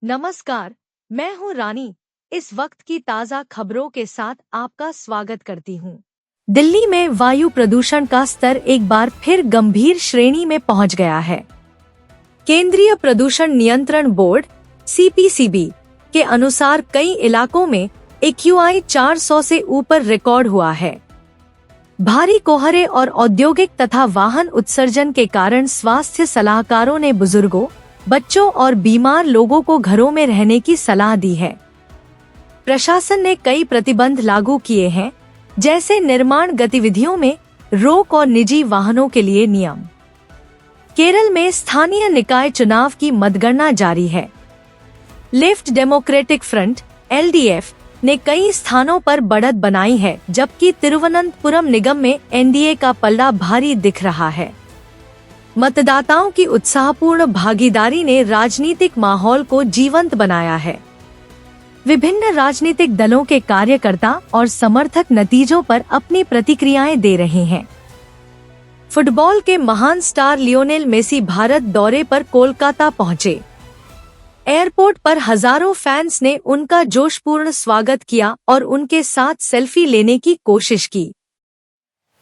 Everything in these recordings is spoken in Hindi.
नमस्कार, मैं हूँ रानी। इस वक्त की ताज़ा खबरों के साथ आपका स्वागत करती हूँ। दिल्ली में वायु प्रदूषण का स्तर एक बार फिर गंभीर श्रेणी में पहुँच गया है। केंद्रीय प्रदूषण नियंत्रण बोर्ड (CPCB) के अनुसार कई इलाकों में AQI 400 से ऊपर रिकॉर्ड हुआ है। भारी कोहरे और औद्योगिक तथा वाहन उत्सर्जन के कारण स्वास्थ्य सलाहकारों ने बुजुर्गों, बच्चों और बीमार लोगों को घरों में रहने की सलाह दी है। प्रशासन ने कई प्रतिबंध लागू किए हैं, जैसे निर्माण गतिविधियों में रोक और निजी वाहनों के लिए नियम। केरल में स्थानीय निकाय चुनाव की मतगणना जारी है। लेफ्ट डेमोक्रेटिक फ्रंट (LDF) ने कई स्थानों पर बढ़त बनाई है, जबकि तिरुवनंतपुरम निगम में NDA का पलड़ा भारी दिख रहा है। मतदाताओं की उत्साहपूर्ण भागीदारी ने राजनीतिक माहौल को जीवंत बनाया है। विभिन्न राजनीतिक दलों के कार्यकर्ता और समर्थक नतीजों पर अपनी प्रतिक्रियाएं दे रहे हैं। फुटबॉल के महान स्टार लियोनेल मेसी भारत दौरे पर कोलकाता पहुंचे। एयरपोर्ट पर हजारों फैंस ने उनका जोशपूर्ण स्वागत किया और उनके साथ सेल्फी लेने की कोशिश की।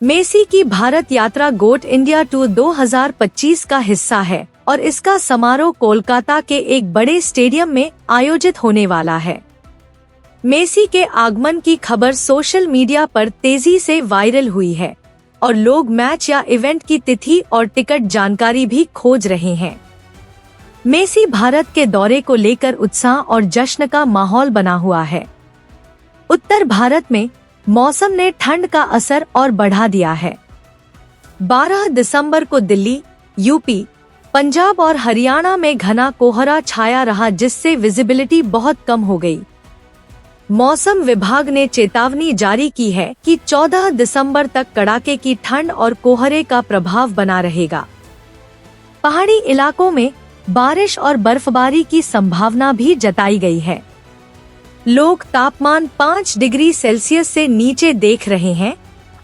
मेसी की भारत यात्रा गोट इंडिया टूर 2025 का हिस्सा है और इसका समारोह कोलकाता के एक बड़े स्टेडियम में आयोजित होने वाला है। मेसी के आगमन की खबर सोशल मीडिया पर तेजी से वायरल हुई है और लोग मैच या इवेंट की तिथि और टिकट जानकारी भी खोज रहे हैं। मेसी भारत के दौरे को लेकर उत्साह और जश्न का माहौल बना हुआ है। उत्तर भारत में मौसम ने ठंड का असर और बढ़ा दिया है। 12 दिसंबर को दिल्ली, यूपी, पंजाब और हरियाणा में घना कोहरा छाया रहा, जिससे विजिबिलिटी बहुत कम हो गई। मौसम विभाग ने चेतावनी जारी की है कि 14 दिसंबर तक कड़ाके की ठंड और कोहरे का प्रभाव बना रहेगा। पहाड़ी इलाकों में बारिश और बर्फबारी की संभावना भी जताई गई है। लोग तापमान 5 डिग्री सेल्सियस से नीचे देख रहे हैं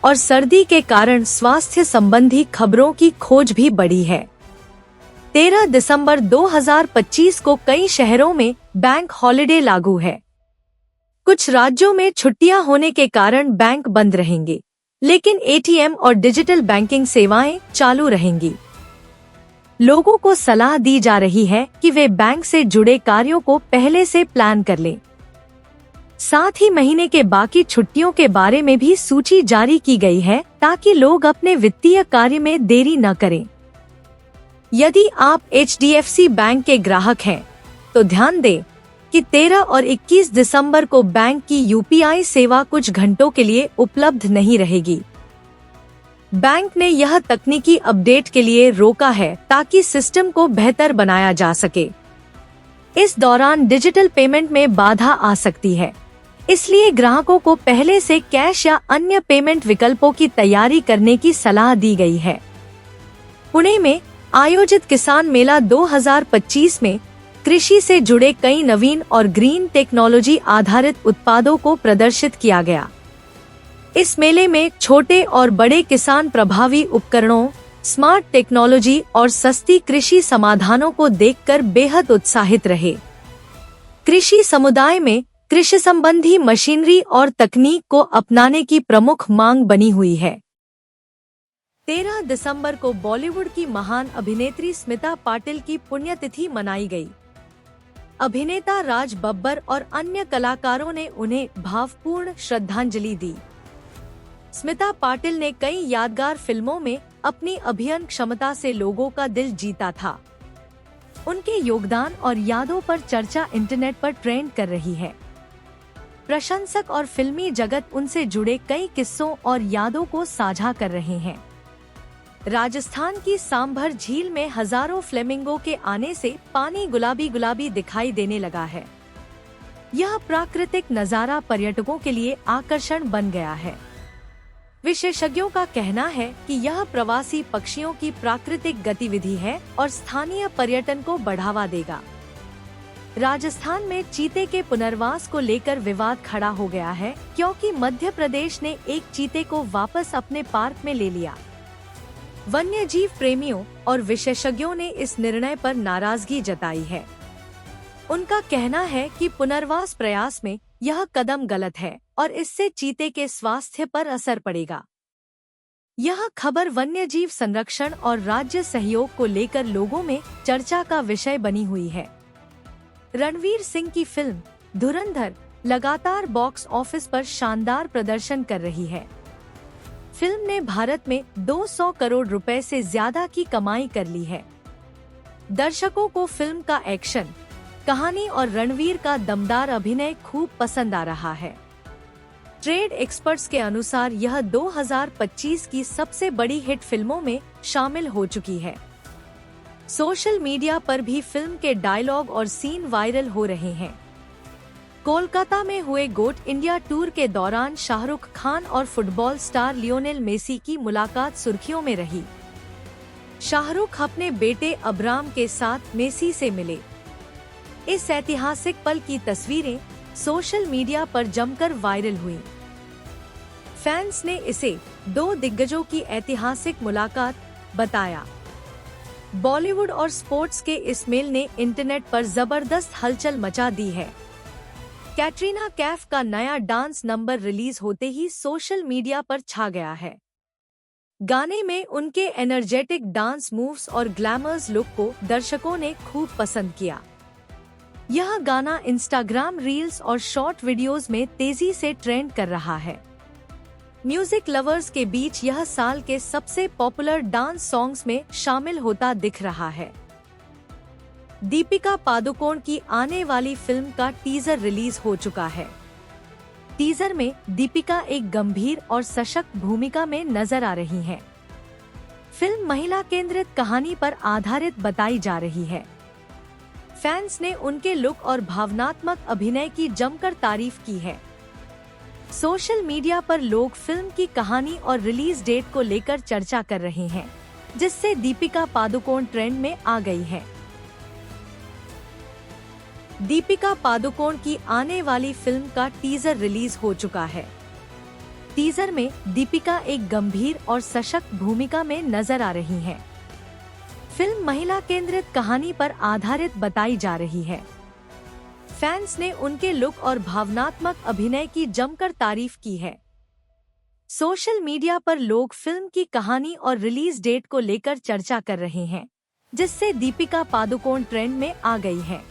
और सर्दी के कारण स्वास्थ्य संबंधी खबरों की खोज भी बढ़ी है। 13 दिसंबर 2025 को कई शहरों में बैंक हॉलिडे लागू है। कुछ राज्यों में छुट्टियां होने के कारण बैंक बंद रहेंगे, लेकिन ATM और डिजिटल बैंकिंग सेवाएं चालू रहेंगी। लोगों को सलाह दी जा रही है कि वे बैंक से जुड़े कार्यों को पहले से प्लान कर लें। साथ ही महीने के बाकी छुट्टियों के बारे में भी सूची जारी की गई है, ताकि लोग अपने वित्तीय कार्य में देरी न करें। यदि आप HDFC बैंक के ग्राहक हैं, तो ध्यान दें कि 13 और 21 दिसंबर को बैंक की UPI सेवा कुछ घंटों के लिए उपलब्ध नहीं रहेगी। बैंक ने यह तकनीकी अपडेट के लिए रोका है, ताकि सिस्टम को बेहतर बनाया जा सके। इस दौरान डिजिटल पेमेंट में बाधा आ सकती है, इसलिए ग्राहकों को पहले से कैश या अन्य पेमेंट विकल्पों की तैयारी करने की सलाह दी गई है। पुणे में आयोजित किसान मेला 2025 में कृषि से जुड़े कई नवीन और ग्रीन टेक्नोलॉजी आधारित उत्पादों को प्रदर्शित किया गया। इस मेले में छोटे और बड़े किसान प्रभावी उपकरणों, स्मार्ट टेक्नोलॉजी और सस्ती कृषि समाधानों को देखकर बेहद उत्साहित रहे। कृषि समुदाय में कृषि संबंधी मशीनरी और तकनीक को अपनाने की प्रमुख मांग बनी हुई है। 13 दिसंबर को बॉलीवुड की महान अभिनेत्री स्मिता पाटिल की पुण्यतिथि मनाई गई। अभिनेता राज बब्बर और अन्य कलाकारों ने उन्हें भावपूर्ण श्रद्धांजलि दी। स्मिता पाटिल ने कई यादगार फिल्मों में अपनी अभिनय क्षमता से लोगों का दिल जीता था। उनके योगदान और यादों पर चर्चा इंटरनेट पर ट्रेंड कर रही है। प्रशंसक और फिल्मी जगत उनसे जुड़े कई किस्सों और यादों को साझा कर रहे हैं। राजस्थान की सांभर झील में हजारों फ्लेमिंगो के आने से पानी गुलाबी गुलाबी दिखाई देने लगा है। यह प्राकृतिक नजारा पर्यटकों के लिए आकर्षण बन गया है। विशेषज्ञों का कहना है कि यह प्रवासी पक्षियों की प्राकृतिक गतिविधि है और स्थानीय पर्यटन को बढ़ावा देगा। राजस्थान में चीते के पुनर्वास को लेकर विवाद खड़ा हो गया है, क्योंकि मध्य प्रदेश ने एक चीते को वापस अपने पार्क में ले लिया। वन्यजीव प्रेमियों और विशेषज्ञों ने इस निर्णय पर नाराजगी जताई है। उनका कहना है कि पुनर्वास प्रयास में यह कदम गलत है और इससे चीते के स्वास्थ्य पर असर पड़ेगा। यह खबर वन्यजीव संरक्षण और राज्य सहयोग को लेकर लोगों में चर्चा का विषय बनी हुई है। रणवीर सिंह की फिल्म धुरंधर लगातार बॉक्स ऑफिस पर शानदार प्रदर्शन कर रही है। फिल्म ने भारत में 200 करोड़ रुपए से ज्यादा की कमाई कर ली है। दर्शकों को फिल्म का एक्शन, कहानी और रणवीर का दमदार अभिनय खूब पसंद आ रहा है। ट्रेड एक्सपर्ट्स के अनुसार यह 2025 की सबसे बड़ी हिट फिल्मों में शामिल हो चुकी है। सोशल मीडिया पर भी फिल्म के डायलॉग और सीन वायरल हो रहे हैं। कोलकाता में हुए गोट इंडिया टूर के दौरान शाहरुख खान और फुटबॉल स्टार लियोनेल मेसी की मुलाकात सुर्खियों में रही। शाहरुख अपने बेटे अब्राम के साथ मेसी से मिले। इस ऐतिहासिक पल की तस्वीरें सोशल मीडिया पर जमकर वायरल हुई। फैंस ने इसे दो दिग्गजों की ऐतिहासिक मुलाकात बताया। बॉलीवुड और स्पोर्ट्स के इस मेल ने इंटरनेट पर जबरदस्त हलचल मचा दी है। कैटरीना कैफ का नया डांस नंबर रिलीज होते ही सोशल मीडिया पर छा गया है। गाने में उनके एनर्जेटिक डांस मूव्स और ग्लैमर्स लुक को दर्शकों ने खूब पसंद किया। यह गाना इंस्टाग्राम रील्स और शॉर्ट वीडियोस में तेजी से ट्रेंड कर रहा है। म्यूजिक लवर्स के बीच यह साल के सबसे पॉपुलर डांस सॉन्ग्स में शामिल होता दिख रहा है। दीपिका पादुकोण की आने वाली फिल्म का टीजर रिलीज हो चुका है। टीजर में दीपिका एक गंभीर और सशक्त भूमिका में नजर आ रही हैं। फिल्म महिला केंद्रित कहानी पर आधारित बताई जा रही है। फैंस ने उनके लुक और भावनात्मक अभिनय की जमकर तारीफ की है। सोशल मीडिया पर लोग फिल्म की कहानी और रिलीज डेट को लेकर चर्चा कर रहे हैं, जिससे दीपिका पादुकोण ट्रेंड में आ गई है। दीपिका पादुकोण की आने वाली फिल्म का टीजर रिलीज हो चुका है। टीजर में दीपिका एक गंभीर और सशक्त भूमिका में नजर आ रही हैं। फिल्म महिला केंद्रित कहानी पर आधारित बताई जा रही है। फैंस ने उनके लुक और भावनात्मक अभिनय की जमकर तारीफ की है। सोशल मीडिया पर लोग फिल्म की कहानी और रिलीज डेट को लेकर चर्चा कर रहे हैं, जिससे दीपिका पादुकोण ट्रेंड में आ गई है।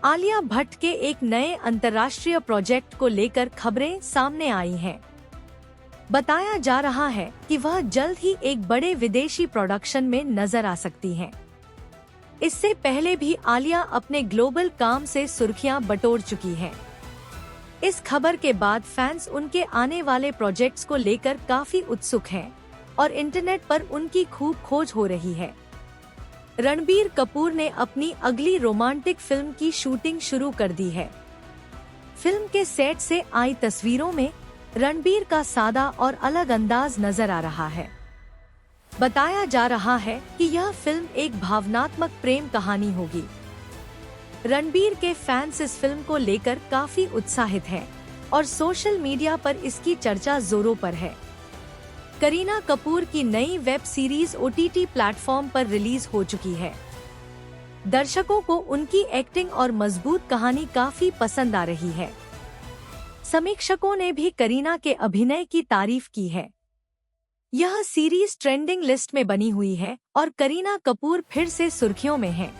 आलिया भट्ट के एक नए अंतर्राष्ट्रीय प्रोजेक्ट को लेकर खबरें सामने आई हैं। बताया जा रहा है कि वह जल्द ही एक बड़े विदेशी प्रोडक्शन में नजर आ सकती हैं। इससे पहले भी आलिया अपने ग्लोबल काम से सुर्खियां बटोर चुकी हैं। इस खबर के बाद फैंस उनके आने वाले प्रोजेक्ट्स को लेकर काफी उत्सुक हैं और इंटरनेट पर उनकी खूब खोज हो रही है। रणबीर कपूर ने अपनी अगली रोमांटिक फिल्म की शूटिंग शुरू कर दी है। फिल्म के सेट से आई तस्वीरों में रणबीर का सादा और अलग अंदाज नजर आ रहा है। बताया जा रहा है कि यह फिल्म एक भावनात्मक प्रेम कहानी होगी। रणबीर के फैंस इस फिल्म को लेकर काफी उत्साहित हैं और सोशल मीडिया पर इसकी चर्चा जोरों पर है। करीना कपूर की नई वेब सीरीज OTT प्लेटफॉर्म पर रिलीज हो चुकी है। दर्शकों को उनकी एक्टिंग और मजबूत कहानी काफी पसंद आ रही है। समीक्षकों ने भी करीना के अभिनय की तारीफ की है। यह सीरीज ट्रेंडिंग लिस्ट में बनी हुई है और करीना कपूर फिर से सुर्खियों में हैं।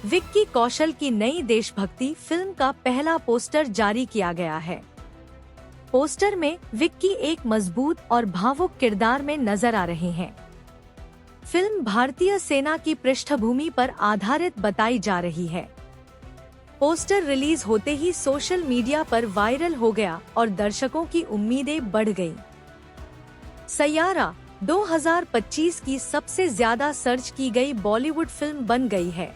विक्की कौशल की नई देशभक्ति फिल्म का पहला पोस्टर जारी किया गया है। पोस्टर में विक्की एक मजबूत और भावुक किरदार में नजर आ रहे हैं। फिल्म भारतीय सेना की पृष्ठभूमि पर आधारित बताई जा रही है। पोस्टर रिलीज होते ही सोशल मीडिया पर वायरल हो गया और दर्शकों की उम्मीदें बढ़ गईं। सैयारा 2025 की सबसे ज्यादा सर्च की गई बॉलीवुड फिल्म बन गई है।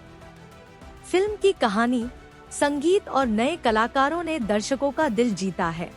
फिल्म की कहानी, संगीत और नए कलाकारों ने दर्शकों का दिल जीता है।